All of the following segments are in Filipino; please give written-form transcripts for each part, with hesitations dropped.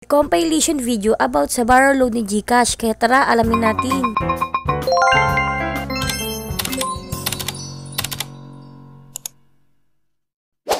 compilation video about sa borrow load ni GCash, kaya tara alamin natin.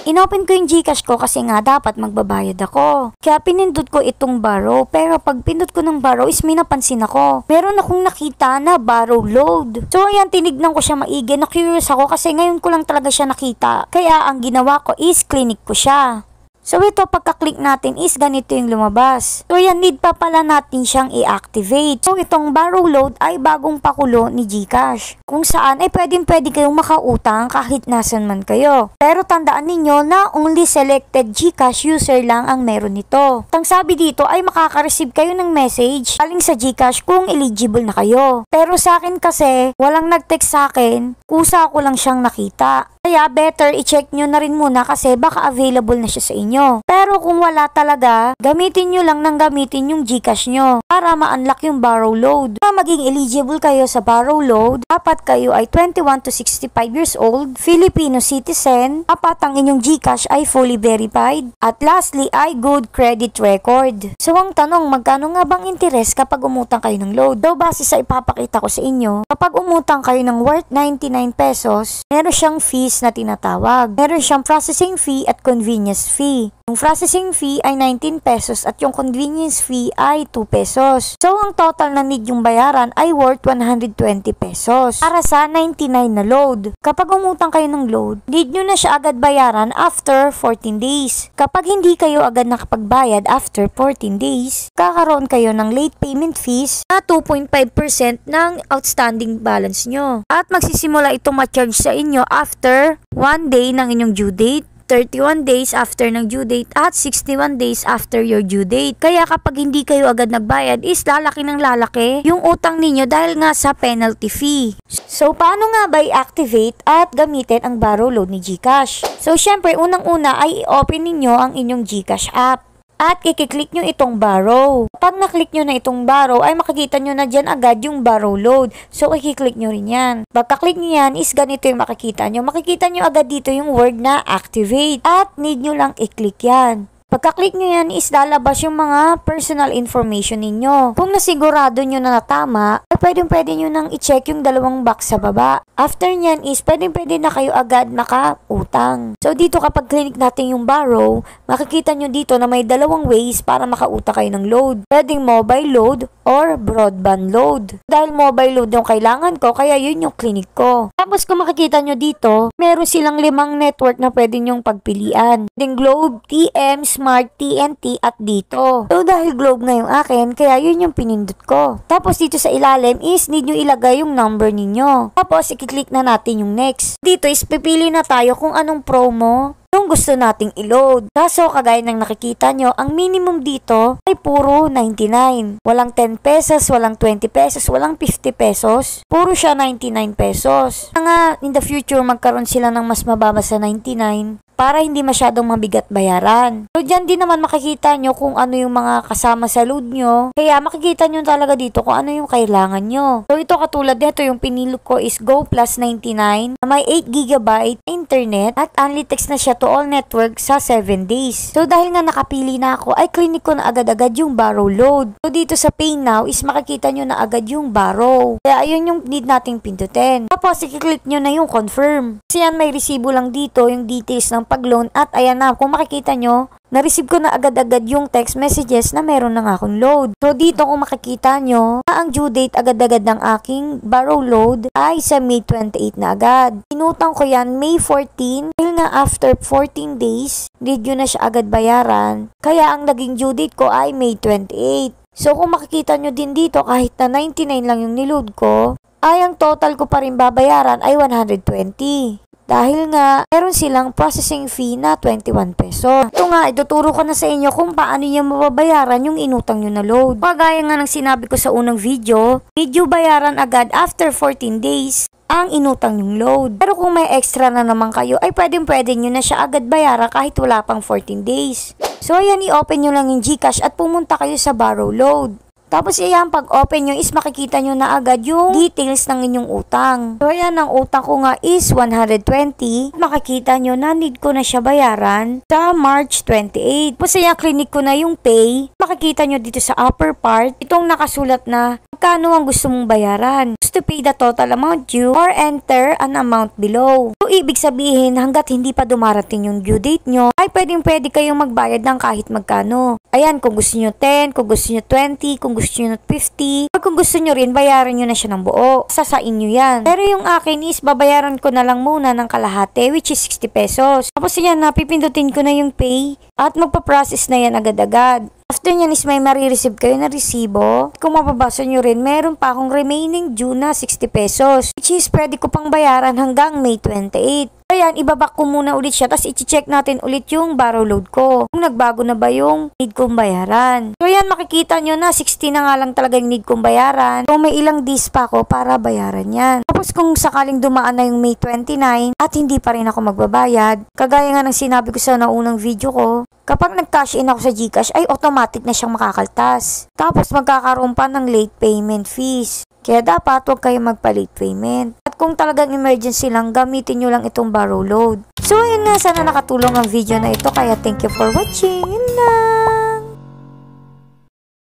Inopen ko yung GCash ko kasi nga dapat magbabayad ako. Kaya pinindot ko itong borrow, pero pag pindot ko ng borrow is may napansin ako. Meron akong nakita na borrow load. So ayan, tinignan ko siya maigi, na curious ako kasi ngayon ko lang talaga siya nakita. Kaya ang ginawa ko is clinic ko siya. So ito, pagka-click natin is ganito yung lumabas. So yan, need pa pala natin siyang i-activate. So itong borrow load ay bagong pakulo ni GCash, kung saan ay pwede kayong makautang kahit nasan man kayo. Pero tandaan ninyo na only selected GCash user lang ang meron nito. Ang sabi dito ay makaka-receive kayo ng message galing sa GCash kung eligible na kayo. Pero sa akin kasi, walang nag-text sa akin, kusa ko lang siyang nakita. Kaya better i-check nyo na rin muna kasi baka available na siya sa inyo. Pero kung wala talaga, gamitin nyo lang ng gamitin yung GCash nyo para ma-unlock yung borrow load. Para maging eligible kayo sa borrow load, dapat kayo ay 21 to 65 years old, Filipino citizen, dapat ang inyong GCash ay fully verified, at lastly ay good credit record. So ang tanong, magkano nga bang interest kapag umutang kayo ng load? So base sa ipapakita ko sa inyo, kapag umutang kayo ng worth 99 pesos, meron siyang fees na tinatawag. Meron siyang processing fee at convenience fee. Yung processing fee ay 19 pesos at yung convenience fee ay 2 pesos. So, ang total na need yung bayaran ay worth 120 pesos para sa 99 na load. Kapag umutang kayo ng load, need nyo na siya agad bayaran after 14 days. Kapag hindi kayo agad nakapagbayad after 14 days, kakaroon kayo ng late payment fees na 2.5% ng outstanding balance nyo. At magsisimula ito ma-charge sa inyo after 1 day ng inyong due date, 31 days after ng due date, at 61 days after your due date. Kaya kapag hindi kayo agad nagbayad is lalaki ng lalaki yung utang ninyo dahil nga sa penalty fee. So paano nga ba i-activate at gamitin ang borrow load ni GCash? So syempre unang-una ay i-open ninyo ang inyong GCash app. At i-click nyo itong borrow. Pag na-click nyo na itong borrow, ay makikita nyo na dyan agad yung borrow load. So, i-click nyo rin yan. Pagka-click nyo yan, is ganito yung makikita nyo. Makikita nyo agad dito yung word na activate. At need nyo lang i-click yan. Pagka-click nyo yan is lalabas yung mga personal information ninyo. Kung nasigurado nyo na tama, ay pwede nyo nang i-check yung dalawang box sa baba. After nyan is pwede na kayo agad makautang. So dito kapag click natin yung borrow, makikita nyo dito na may dalawang ways para makauta kayo ng load. Pwedeng mobile load or broadband load. Dahil mobile load yung kailangan ko, kaya yun yung clinic ko. Tapos kung makikita nyo dito, meron silang 5 network na pwede nyong pagpilian. Ding Globe, TM, Smart, TNT at dito. So dahil Globe na yung akin, kaya yun yung pinindot ko. Tapos dito sa ilalim is need nyo ilagay yung number ninyo. Tapos i-click na natin yung next. Dito is pipili na tayo kung anong promo yung gusto nating i-load. Kaso kagaya ng nakikita nyo, ang minimum dito ay puro 99. Walang 10 pesos, walang 20 pesos, walang 50 pesos. Puro siya 99 pesos. Nga in the future magkaroon sila ng mas mababa sa 99 para hindi masyadong mabigat bayaran. So dyan din naman makikita nyo kung ano yung mga kasama sa load nyo. Kaya makikita nyo talaga dito kung ano yung kailangan nyo. So ito katulad nito, yung pinili ko is Go Plus 99 na may 8GB internet at only text na siya to all network sa 7 days. So dahil nga nakapili na ako, ay clinic ko na agad-agad yung borrow load. So dito sa Pay Now is makikita nyo na agad yung borrow. Kaya ayun yung need nating pindutin. Tapos i-click nyo na yung confirm. Kasi yan may resibo lang dito, yung details ng pag-loan, at ayan na, kung makikita nyo, na-receive ko na agad-agad yung text messages na meron na nga akong load. So dito kung makikita nyo, ang due date agad-agad ng aking borrow load ay sa May 28 na agad. Inutang ko yan May 14, dahil nga after 14 days, need nyo na siya agad bayaran. Kaya ang naging due date ko ay May 28. So kung makikita nyo din dito, kahit na 99 lang yung niload ko, ay ang total ko pa rin babayaran ay 120. Dahil nga, meron silang processing fee na 21 peso. Ito nga, ituturo ko na sa inyo kung paano nyo mababayaran yung inutang nyo na load. Pagaya nga ng sinabi ko sa unang video, medyo bayaran agad after 14 days ang inutang yung load. Pero kung may extra na naman kayo, ay pwede nyo na siya agad bayaran kahit wala pang 14 days. So ayan, i-open nyo lang yung GCash at pumunta kayo sa borrow load. Tapos ayan, pag open nyo is makikita nyo na agad yung details ng inyong utang. So ayan, ang utang ko nga is 120. Makikita nyo na need ko na siya bayaran sa March 28. Tapos ayan, clinic ko na yung pay. Makikita nyo dito sa upper part, itong nakasulat na magkano ang gusto mong bayaran. To pay the total amount due or enter an amount below. So, ibig sabihin, hanggat hindi pa dumarating yung due date nyo, ay pwede kayong magbayad ng kahit magkano. Ayan, kung gusto nyo 10, kung gusto nyo 20, kung gusto nyo 50, or kung gusto nyo rin, bayaran nyo na siya ng buo. Sa inyo yan. Pero yung akin is, babayaran ko na lang muna ng kalahati, which is 60 pesos. Tapos yan, napipindutin ko na yung pay, at magpa-process na yan agad-agad. After nyan is may marireceive kayo na resibo. Kung mababasa nyo rin, meron pa akong remaining due na 60 pesos. Which is pwede ko pang bayaran hanggang May 28. Ayan, ibabak ko muna ulit siya. Tapos i-check natin ulit yung borrow load ko. Kung nagbago na ba yung need kong bayaran. So ayan, makikita nyo na 60 na nga lang talaga yung need kong bayaran. So may ilang days pa ako para bayaran yan. Tapos kung sakaling dumaan na yung May 29 at hindi pa rin ako magbabayad, kagaya nga ng sinabi ko sa naunang video ko, kapag nag-cash in ako sa GCash ay automatic na siyang makakaltas. Tapos magkakaroon pa ng late payment fees. Kaya dapat huwag kayo magpa-late payment. At kung talagang emergency lang, gamitin nyo lang itong borrow load. So ayun nga, sana nakatulong ang video na ito. Kaya thank you for watching. Yun na!